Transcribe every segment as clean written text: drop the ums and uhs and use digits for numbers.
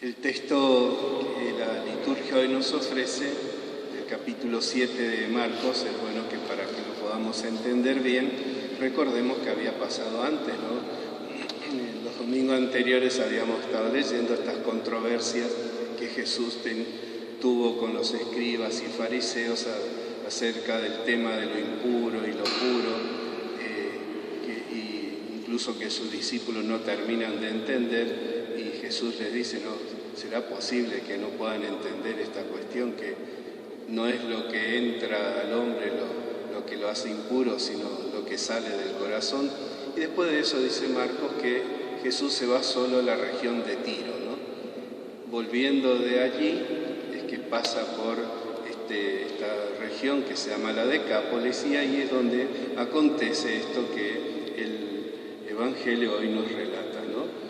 El texto que la liturgia hoy nos ofrece, el capítulo 7 de Marcos, es bueno que para que lo podamos entender bien, recordemos que había pasado antes, ¿no? En los domingos anteriores habíamos estado leyendo estas controversias que Jesús tuvo con los escribas y fariseos acerca del tema de lo impuro y lo puro, incluso que sus discípulos no terminan de entender. Y Jesús les dice, no, ¿será posible que no puedan entender esta cuestión? Que no es lo que entra al hombre lo que lo hace impuro, sino lo que sale del corazón. Y después de eso dice Marcos que Jesús se va solo a la región de Tiro, ¿no? Volviendo de allí es que pasa por esta región que se llama la Decápolis, y ahí es donde acontece esto que el Evangelio hoy nos relata, ¿no?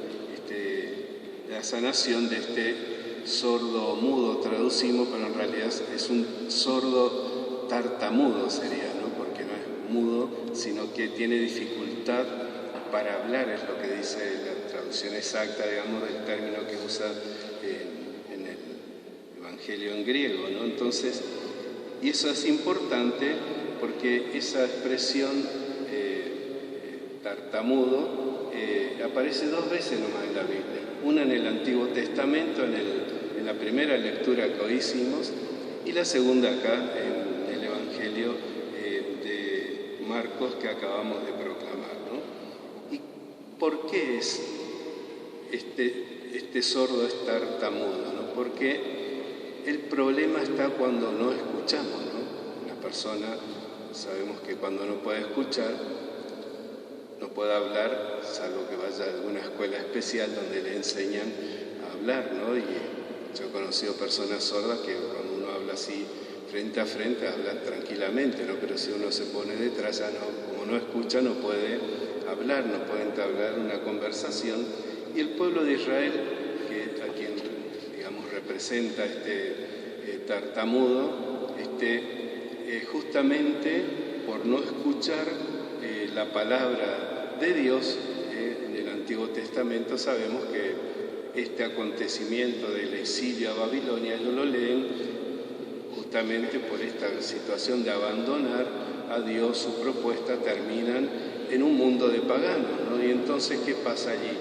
La sanación de este sordo mudo, traducimos, pero en realidad es un sordo tartamudo sería, ¿no? Porque no es mudo, sino que tiene dificultad para hablar, es lo que dice la traducción exacta, digamos, del término que usa en el Evangelio en griego, ¿no? Entonces, y eso es importante porque esa expresión tartamudo aparece dos veces nomás en la Biblia. Una en el Antiguo Testamento, en la primera lectura que hoy hicimos, y la segunda acá en el Evangelio de Marcos que acabamos de proclamar, ¿no? ¿Y por qué es este sordo es tartamudo, ¿no? Porque el problema está cuando no escuchamos, ¿no? Una persona, sabemos que cuando no puede escuchar, no puede hablar, salvo que vaya a alguna escuela especial donde le enseñan a hablar, ¿no? Y yo he conocido personas sordas que cuando uno habla así frente a frente, hablan tranquilamente, ¿no? Pero si uno se pone detrás, ya no, como no escucha, no puede hablar, no puede entablar una conversación. Y el pueblo de Israel, a quien, digamos, representa este tartamudo, justamente por no escuchar la palabra de Dios, en el Antiguo Testamento sabemos que este acontecimiento del exilio a Babilonia, ellos lo leen justamente por esta situación de abandonar a Dios, su propuesta, terminan en un mundo de paganos, ¿no? Y entonces, ¿qué pasa allí?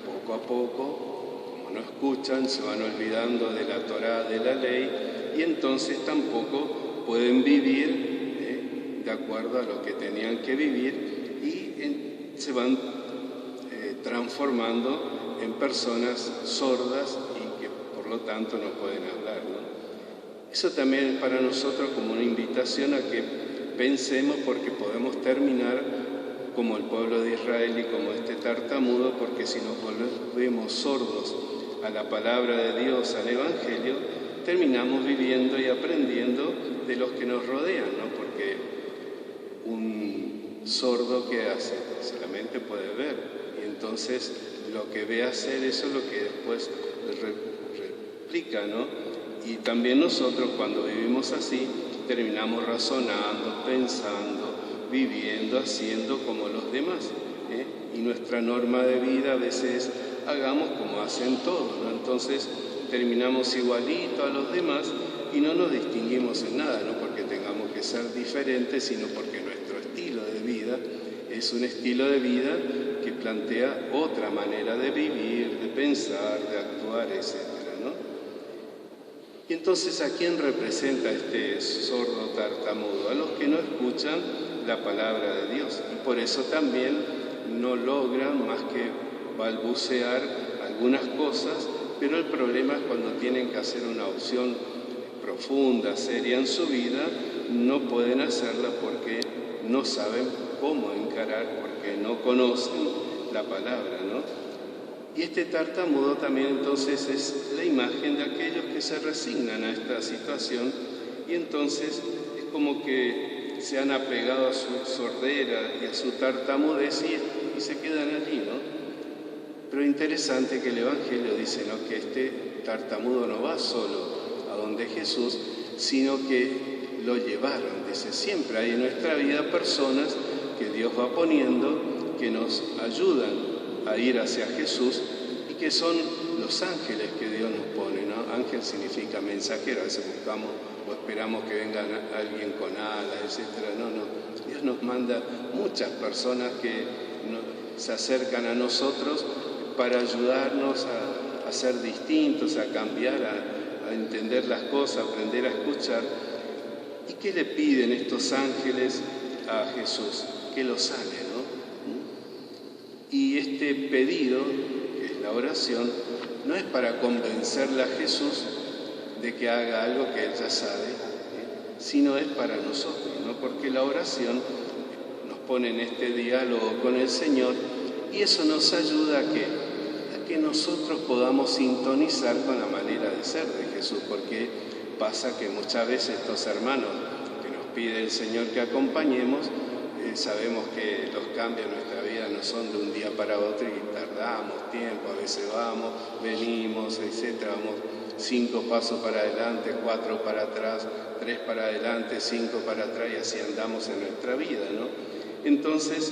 Poco a poco, como no escuchan, se van olvidando de la Torá, de la ley, y entonces tampoco pueden vivir de acuerdo a lo que tenían que vivir, y se van transformando en personas sordas y que por lo tanto no pueden hablar, ¿no? Eso también es para nosotros como una invitación a que pensemos, porque podemos terminar como el pueblo de Israel y como este tartamudo, porque si nos volvemos sordos a la palabra de Dios, al Evangelio, terminamos viviendo y aprendiendo de los que nos rodean, ¿no? Porque un sordo, ¿qué hace? Solamente puede ver, y entonces lo que ve hacer, eso es lo que después replica, ¿no? Y también nosotros, cuando vivimos así, terminamos razonando, pensando, viviendo, haciendo como los demás, y nuestra norma de vida a veces hagamos como hacen todos, ¿no? Entonces terminamos igualito a los demás y no nos distinguimos en nada, no porque tengamos que ser diferentes, sino porque nuestro estilo de vida es un estilo de vida que plantea otra manera de vivir, de pensar, de actuar, etcétera, ¿no? Y entonces, ¿a quién representa este sordo tartamudo? A los que no escuchan la palabra de Dios, y por eso también no logran más que balbucear algunas cosas, pero el problema es cuando tienen que hacer una opción profunda, seria en su vida, no pueden hacerla porque no saben cómo encarar, porque no conocen la palabra, ¿no? Y este tartamudo también entonces es la imagen de aquellos que se resignan a esta situación, y entonces es como que se han apegado a su sordera y a su tartamudez y se quedan allí, ¿no? Pero interesante que el Evangelio dice, ¿no?, que este tartamudo no va solo a donde Jesús, sino que lo llevaron. Dice, siempre hay en nuestra vida personas que Dios va poniendo, que nos ayudan a ir hacia Jesús y que son los los ángeles que Dios nos pone, ¿no? Ángel significa mensajero, a veces buscamos o esperamos que venga alguien con alas, etc. No. Dios nos manda muchas personas que se acercan a nosotros para ayudarnos a ser distintos, a cambiar, a entender las cosas, a aprender a escuchar. ¿Y qué le piden estos ángeles a Jesús? Que lo sane, ¿no? Y este pedido, que es la oración, no es para convencerle a Jesús de que haga algo que Él ya sabe, sino es para nosotros, ¿no? Porque la oración nos pone en este diálogo con el Señor y eso nos ayuda a que nosotros podamos sintonizar con la manera de ser de Jesús, porque pasa que muchas veces estos hermanos que nos pide el Señor que acompañemos, sabemos que los cambios en nuestra vida no son de un día para otro y tardamos tiempo, a veces vamos, venimos, etc. Vamos 5 pasos para adelante, 4 para atrás, 3 para adelante, 5 para atrás y así andamos en nuestra vida, ¿no? Entonces,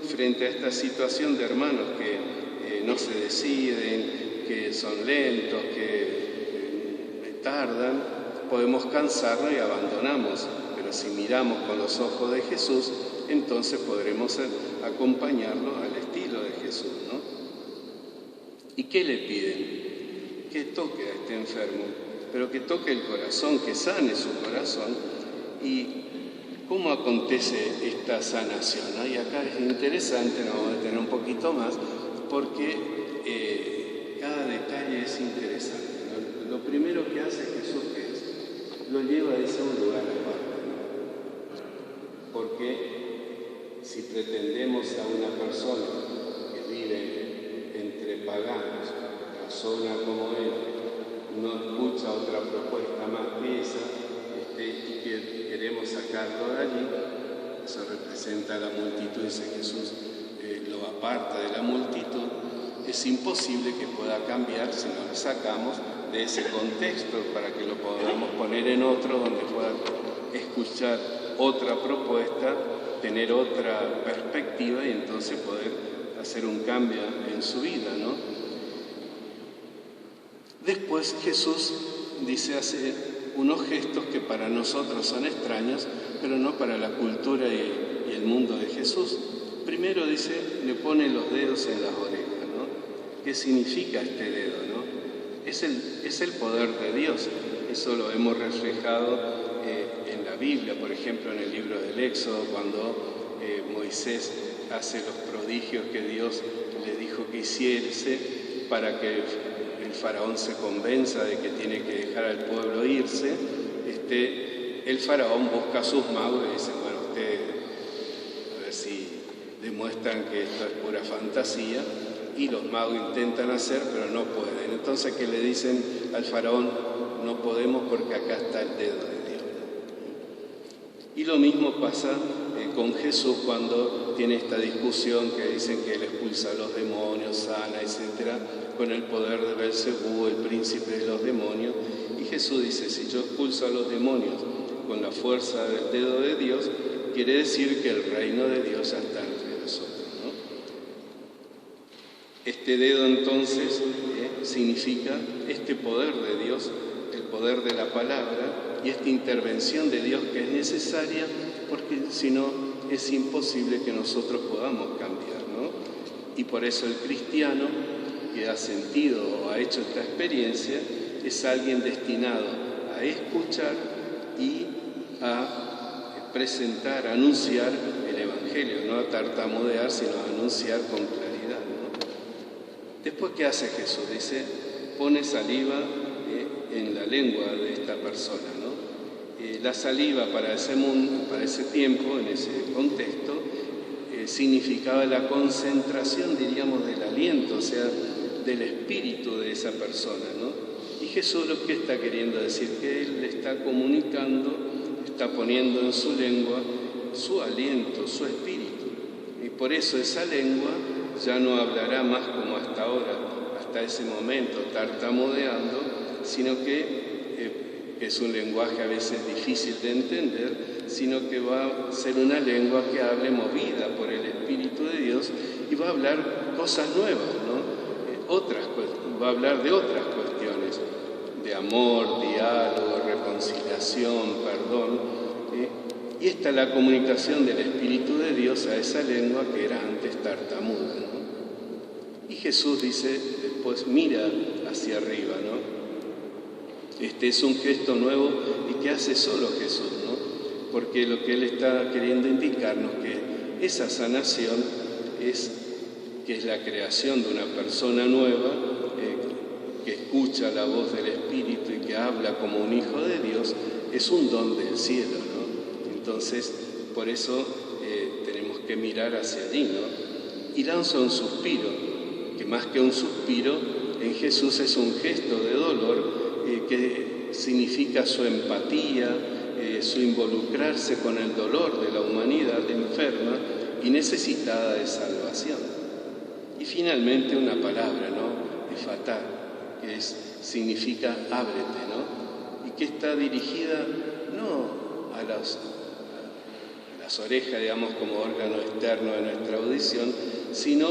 frente a esta situación de hermanos que no se deciden, que son lentos, que tardan, podemos cansarnos y abandonamos. Pero si miramos con los ojos de Jesús, entonces podremos acompañarlo al estilo de Jesús, ¿no? ¿Y qué le piden? Que toque a este enfermo, pero que toque el corazón, que sane su corazón. ¿Y cómo acontece esta sanación, ¿no? Y acá es interesante, nos vamos a detener un poquito más, porque cada detalle es interesante, ¿no? Lo primero que hace Jesús, ¿qué es? Lo lleva a un lugar aparte, ¿no? Porque si pretendemos a una persona que vive entre paganos, razona como él, no escucha otra propuesta más que esa, y que queremos sacarlo de allí, eso representa a la multitud, dice Jesús, lo aparta de la multitud, es imposible que pueda cambiar si no lo sacamos de ese contexto para que lo podamos poner en otro donde pueda escuchar otra propuesta, tener otra perspectiva y entonces poder hacer un cambio en su vida, ¿no? Después Jesús hace unos gestos que para nosotros son extraños, pero no para la cultura y el mundo de Jesús. Primero le pone los dedos en las orejas, ¿no? ¿Qué significa este dedo, no? Es el poder de Dios. Eso lo hemos reflejado en la Biblia, por ejemplo, en el libro del Éxodo, cuando Moisés hace los prodigios que Dios le dijo que hiciese para que el faraón se convenza de que tiene que dejar al pueblo irse. El faraón busca a sus magos y dice, bueno, ustedes a ver si demuestran que esto es pura fantasía, y los magos intentan hacer, pero no pueden. Entonces, ¿qué le dicen al faraón? No podemos porque acá está el dedo de Dios. Y lo mismo pasa con Jesús cuando tiene esta discusión que dicen que Él expulsa a los demonios, sana, etc., con el poder de Belcebú, el príncipe de los demonios. Y Jesús dice, si yo expulso a los demonios con la fuerza del dedo de Dios, quiere decir que el reino de Dios ya está entre nosotros, ¿no? Este dedo entonces significa este poder de Dios, el poder de la palabra y esta intervención de Dios que es necesaria, porque si no es imposible que nosotros podamos cambiar, ¿no? Y por eso el cristiano que ha sentido o ha hecho esta experiencia es alguien destinado a escuchar y a presentar, a anunciar el Evangelio, no a tartamudear, sino a anunciar con claridad, ¿no? Después, ¿qué hace Jesús? Dice, pone saliva en la lengua de esta persona, ¿no? La saliva para ese tiempo, en ese contexto, significaba la concentración, diríamos, del aliento, o sea, del espíritu de esa persona, ¿no? Y Jesús lo que está queriendo decir, que Él le está comunicando, está poniendo en su lengua su aliento, su espíritu. Y por eso esa lengua ya no hablará más como hasta ahora, hasta ese momento, tartamudeando, sino que es un lenguaje a veces difícil de entender, sino que va a ser una lengua que hable movida por el Espíritu de Dios y va a hablar cosas nuevas, ¿no? Otras cosas. va a hablar de otras cuestiones, de amor, diálogo, reconciliación, perdón. Y esta es la comunicación del Espíritu de Dios a esa lengua que era antes tartamuda, ¿no? Y Jesús dice después, mira hacia arriba, ¿no? Este es un gesto nuevo y que hace solo Jesús, ¿no? Porque lo que Él está queriendo indicarnos que esa sanación que es la creación de una persona nueva, que escucha la voz del Espíritu y que habla como un hijo de Dios, es un don del cielo, ¿no? Entonces, por eso tenemos que mirar hacia allí, ¿no? Y lanza un suspiro, que más que un suspiro, en Jesús es un gesto de dolor que significa su empatía, su involucrarse con el dolor de la humanidad enferma y necesitada de salvación. Y finalmente una palabra, ¿no? Efatá, que significa ábrete, ¿no? Y que está dirigida no a las orejas, digamos, como órgano externo de nuestra audición, sino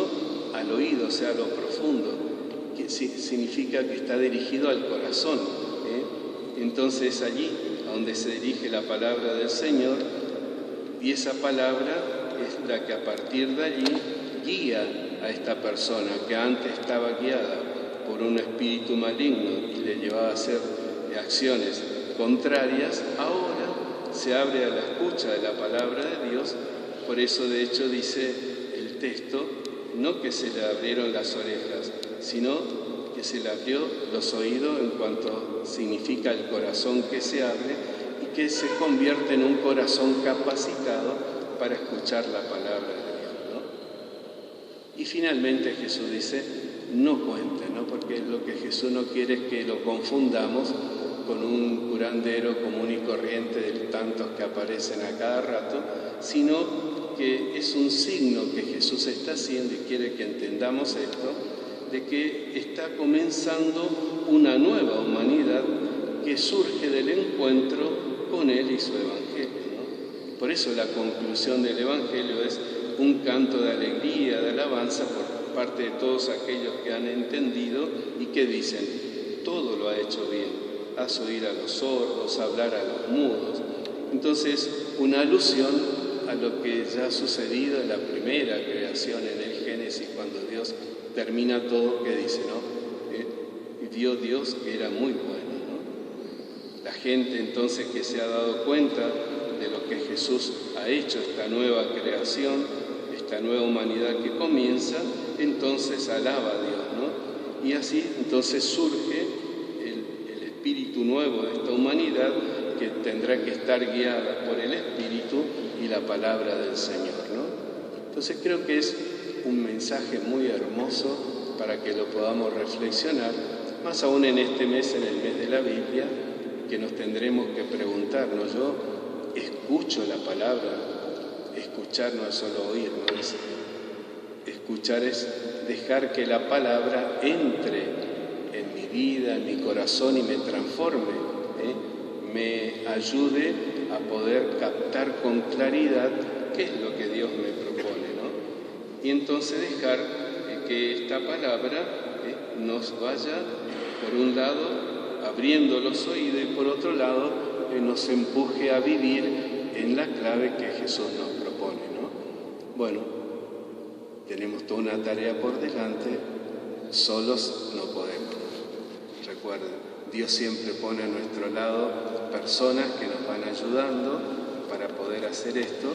al oído, o sea, a lo profundo, que significa que está dirigido al corazón, ¿eh? Entonces allí, a donde se dirige la palabra del Señor, y esa palabra es la que a partir de allí guía a esta persona que antes estaba guiada por un espíritu maligno y le llevaba a hacer acciones contrarias, ahora se abre a la escucha de la palabra de Dios. Por eso de hecho dice el texto, no que se le abrieron las orejas, sino que se le abrió los oídos en cuanto significa el corazón que se abre y que se convierte en un corazón capacitado para escuchar la palabra de Dios, ¿no? Y finalmente Jesús dice, no cuente, ¿no? Porque lo que Jesús no quiere es que lo confundamos con un curandero común y corriente de tantos que aparecen a cada rato, sino que es un signo que Jesús está haciendo y quiere que entendamos esto, de que está comenzando una nueva humanidad que surge del encuentro con Él y su Evangelio, ¿no? Por eso la conclusión del Evangelio es un canto de alegría, de alabanza por parte de todos aquellos que han entendido y que dicen, todo lo ha hecho bien, haz oír a los sordos, hablar a los mudos. Entonces, una alusión a lo que ya ha sucedido en la primera creación, en el Génesis, cuando Dios termina todo, que dice, ¿no? Vio Dios que era muy bueno, ¿no? La gente entonces que se ha dado cuenta de lo que Jesús ha hecho, esta nueva creación, esta nueva humanidad que comienza, entonces alaba a Dios, ¿no? Y así entonces surge el espíritu nuevo de esta humanidad que tendrá que estar guiada por el Espíritu y la palabra del Señor, ¿no? Entonces creo que es un mensaje muy hermoso para que lo podamos reflexionar, más aún en este mes, en el mes de la Biblia, que nos tendremos que preguntarnos, yo escucho la palabra, escuchar no es solo oír, ¿no? Escuchar es dejar que la palabra entre en mi vida, en mi corazón y me transforme, me ayude a poder captar con claridad qué es lo que Dios me propone, ¿no? Y entonces dejar que esta palabra nos vaya, por un lado, abriendo los oídos y por otro lado, nos empuje a vivir en la clave que Jesús nos propone, ¿no? Bueno, tenemos toda una tarea por delante, solos no podemos. Recuerden, Dios siempre pone a nuestro lado personas que nos van ayudando para poder hacer esto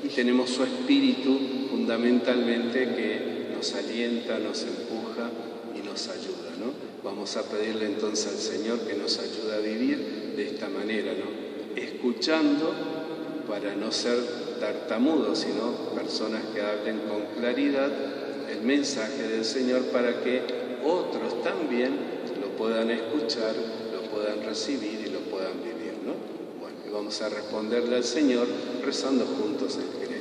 y tenemos su Espíritu fundamentalmente que nos alienta, nos empuja y nos ayuda, ¿no? Vamos a pedirle entonces al Señor que nos ayude a vivir de esta manera, ¿no? Escuchando para no ser tartamudos, sino personas que hablen con claridad el mensaje del Señor para que otros también lo puedan escuchar, lo puedan recibir y lo puedan vivir, ¿no? Bueno, y vamos a responderle al Señor rezando juntos el Credo.